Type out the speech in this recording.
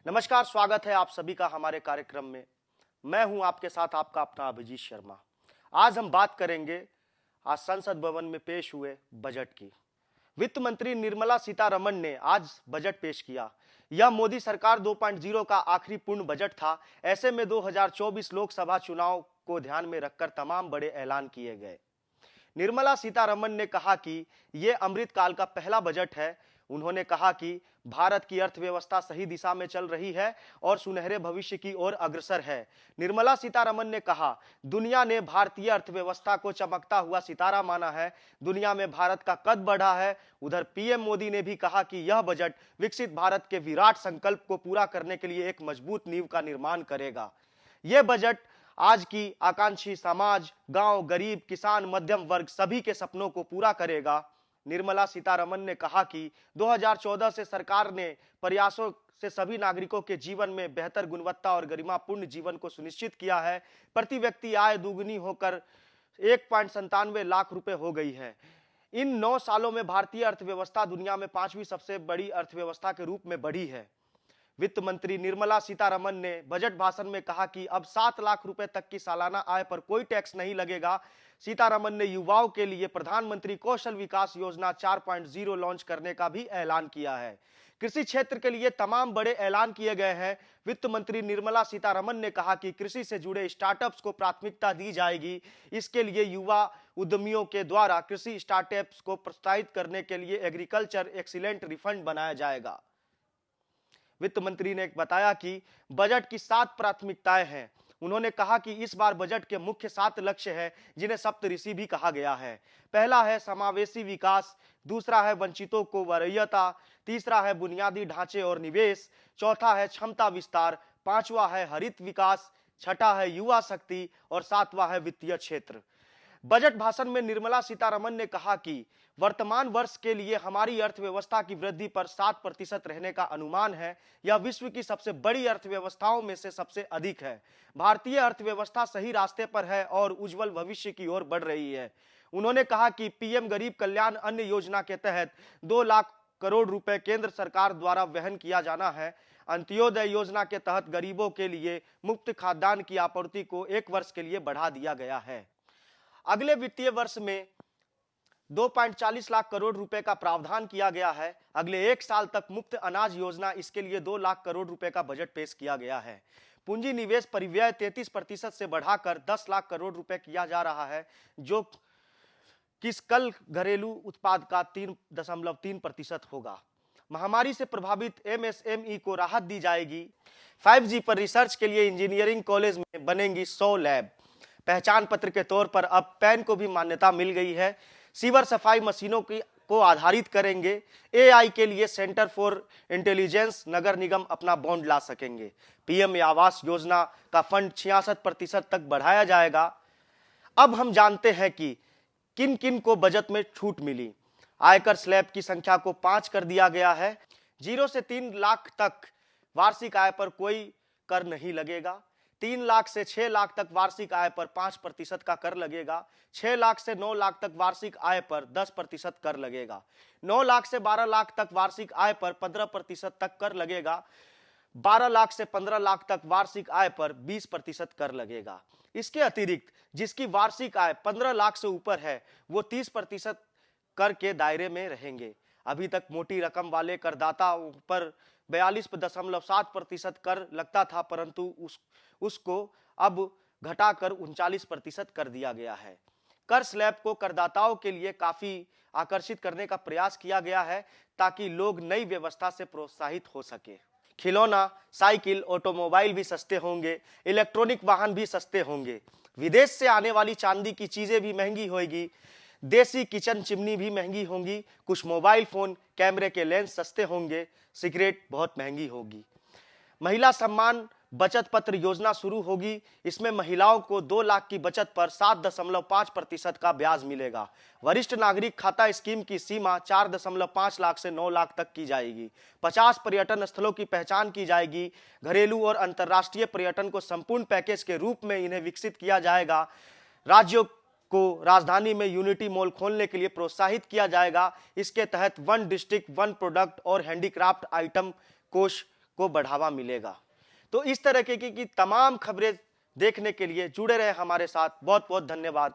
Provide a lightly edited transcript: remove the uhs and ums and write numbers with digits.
नमस्कार, स्वागत है आप सभी का हमारे कार्यक्रम में। मैं हूं आपके साथ आपका अपना अभिजीत शर्मा। आज हम बात करेंगे आज संसद भवन में पेश हुए बजट की। वित्त मंत्री निर्मला सीतारमण ने आज बजट पेश किया। यह मोदी सरकार 2.0 का आखिरी पूर्ण बजट था। ऐसे में 2024 लोकसभा चुनाव को ध्यान में रखकर तमाम बड़े ऐलान किए गए। निर्मला सीतारमण ने कहा कि यह अमृतकाल का पहला बजट है। उन्होंने कहा कि भारत की अर्थव्यवस्था सही दिशा में चल रही है और सुनहरे भविष्य की ओर अग्रसर है। निर्मला सीतारमण ने कहा, दुनिया ने भारतीय अर्थव्यवस्था को चमकता हुआ सितारा माना है। दुनिया में भारत का कद बढ़ा है। उधर पीएम मोदी ने भी कहा कि यह बजट विकसित भारत के विराट संकल्प को पूरा करने के लिए एक मजबूत नींव का निर्माण करेगा। यह बजट आज की आकांक्षी समाज, गांव, गरीब, किसान, मध्यम वर्ग सभी के सपनों को पूरा करेगा। निर्मला सीतारमण ने कहा कि 2014 से सरकार ने प्रयासों से सभी नागरिकों के जीवन में बेहतर गुणवत्ता और गरिमापूर्ण जीवन को सुनिश्चित किया है। प्रति व्यक्ति आय दुगुनी होकर 1.97 लाख रुपए हो गई है। इन 9 सालों में भारतीय अर्थव्यवस्था दुनिया में 5वीं सबसे बड़ी अर्थव्यवस्था के रूप में बढ़ी है। वित्त मंत्री निर्मला सीतारमण ने बजट भाषण में कहा कि अब 7 लाख रुपए तक की सालाना आय पर कोई टैक्स नहीं लगेगा। सीतारमण ने युवाओं के लिए प्रधानमंत्री कौशल विकास योजना 4.0 लॉन्च करने का भी ऐलान किया है। कृषि क्षेत्र के लिए तमाम बड़े ऐलान किए गए हैं। वित्त मंत्री निर्मला सीतारमण ने कहा कि कृषि से जुड़े स्टार्टअप्स को प्राथमिकता दी जाएगी। इसके लिए युवा उद्यमियों के द्वारा कृषि स्टार्टअप्स को प्रोत्साहित करने के लिए एग्रीकल्चर एक्सीलेंट रिफंड बनाया जाएगा। वित्त मंत्री ने बताया कि बजट की 7 प्राथमिकताएं हैं। उन्होंने कहा कि इस बार बजट के मुख्य 7 लक्ष्य हैं, जिन्हें सप्तऋषि भी कहा गया है। पहला है समावेशी विकास, दूसरा है वंचितों को वरीयता, तीसरा है बुनियादी ढांचे और निवेश, चौथा है क्षमता विस्तार, पांचवा है हरित विकास, छठा है युवा शक्ति और सातवां है वित्तीय क्षेत्र। बजट भाषण में निर्मला सीतारमण ने कहा कि वर्तमान वर्ष के लिए हमारी अर्थव्यवस्था की वृद्धि पर 7% रहने का अनुमान है। यह विश्व की सबसे बड़ी अर्थव्यवस्थाओं में से सबसे अधिक है। भारतीय अर्थव्यवस्था सही रास्ते पर है और उज्जवल भविष्य की ओर बढ़ रही है। उन्होंने कहा कि पीएम गरीब कल्याण अन्न योजना के तहत 2 लाख करोड़ रुपए केंद्र सरकार द्वारा वहन किया जाना है। अंत्योदय योजना के तहत गरीबों के लिए मुफ्त खाद्यान्न की आपूर्ति को 1 वर्ष के लिए बढ़ा दिया गया है। अगले वित्तीय वर्ष में 2.40 लाख करोड़ रुपए का प्रावधान किया गया है। अगले 1 साल तक मुफ्त अनाज योजना, इसके लिए 2 लाख करोड़ रुपए का बजट पेश किया गया है। पूंजी निवेश परिव्यय 33% से बढ़ाकर 10 लाख करोड़ रुपए किया जा रहा है, जो किस कल घरेलू उत्पाद का 3.3% होगा। महामारी से प्रभावित एमएसएमई को राहत दी जाएगी। 5G पर रिसर्च के लिए इंजीनियरिंग कॉलेज में बनेंगी 100 लैब। पहचान पत्र के तौर पर अब पैन को भी मान्यता मिल गई है। सीवर सफाई मशीनों को आधारित करेंगे। एआई के लिए सेंटर फॉर इंटेलिजेंस नगर निगम अपना बॉन्ड ला सकेंगे। पीएम आवास योजना का फंड 66% तक बढ़ाया जाएगा। अब हम जानते हैं कि किन किन को बजट में छूट मिली। आयकर स्लैब की संख्या को 5 कर दिया गया है। 0 से 3 लाख तक वार्षिक आय पर कोई कर नहीं लगेगा। 3 लाख से 6 लाख तक वार्षिक आय पर 5% का कर लगेगा। 6 लाख से 9 लाख तक वार्षिक आय पर 10% कर लगेगा। 9 लाख से 12 लाख तक वार्षिक आय पर 15% तक कर लगेगा। 12 लाख से 15 लाख तक वार्षिक आय पर 20% कर लगेगा। इसके अतिरिक्त जिसकी वार्षिक आय 15 लाख से ऊपर है, वो 30% कर के दायरे में रहेंगे। अभी तक मोटी रकम वाले करदाताओं पर 42.7% कर लगता था, परंतु उसको अब घटाकर 39% कर दिया गया है। कर स्लैब को करदाताओं के लिए काफी आकर्षित करने का प्रयास किया गया है, ताकि लोग नई व्यवस्था से प्रोत्साहित हो सके। खिलौना, साइकिल, ऑटोमोबाइल भी सस्ते होंगे। इलेक्ट्रॉनिक वाहन भी सस्ते होंगे। विदेश से आने वाली चांदी की चीजें भी महंगी होगी। देसी किचन चिमनी भी महंगी होंगी। कुछ मोबाइल फोन, कैमरे के लेंस सस्ते होंगे। सिगरेट बहुत महंगी होगी। महिला सम्मान बचत पत्र योजना शुरू होगी। इसमें महिलाओं को 2 लाख की बचत पर 7.5% का ब्याज मिलेगा। वरिष्ठ नागरिक खाता स्कीम की सीमा 4.5 लाख से 9 लाख तक की जाएगी। 50 पर्यटन स्थलों की पहचान की जाएगी। घरेलू और अंतर्राष्ट्रीय पर्यटन को संपूर्ण पैकेज के रूप में इन्हें विकसित किया जाएगा। राज्यों को राजधानी में यूनिटी मॉल खोलने के लिए प्रोत्साहित किया जाएगा। इसके तहत 1 डिस्ट्रिक्ट 1 प्रोडक्ट और हैंडीक्राफ्ट आइटम कोष को बढ़ावा मिलेगा। तो इस तरह की तमाम खबरें देखने के लिए जुड़े रहे हमारे साथ। बहुत बहुत धन्यवाद।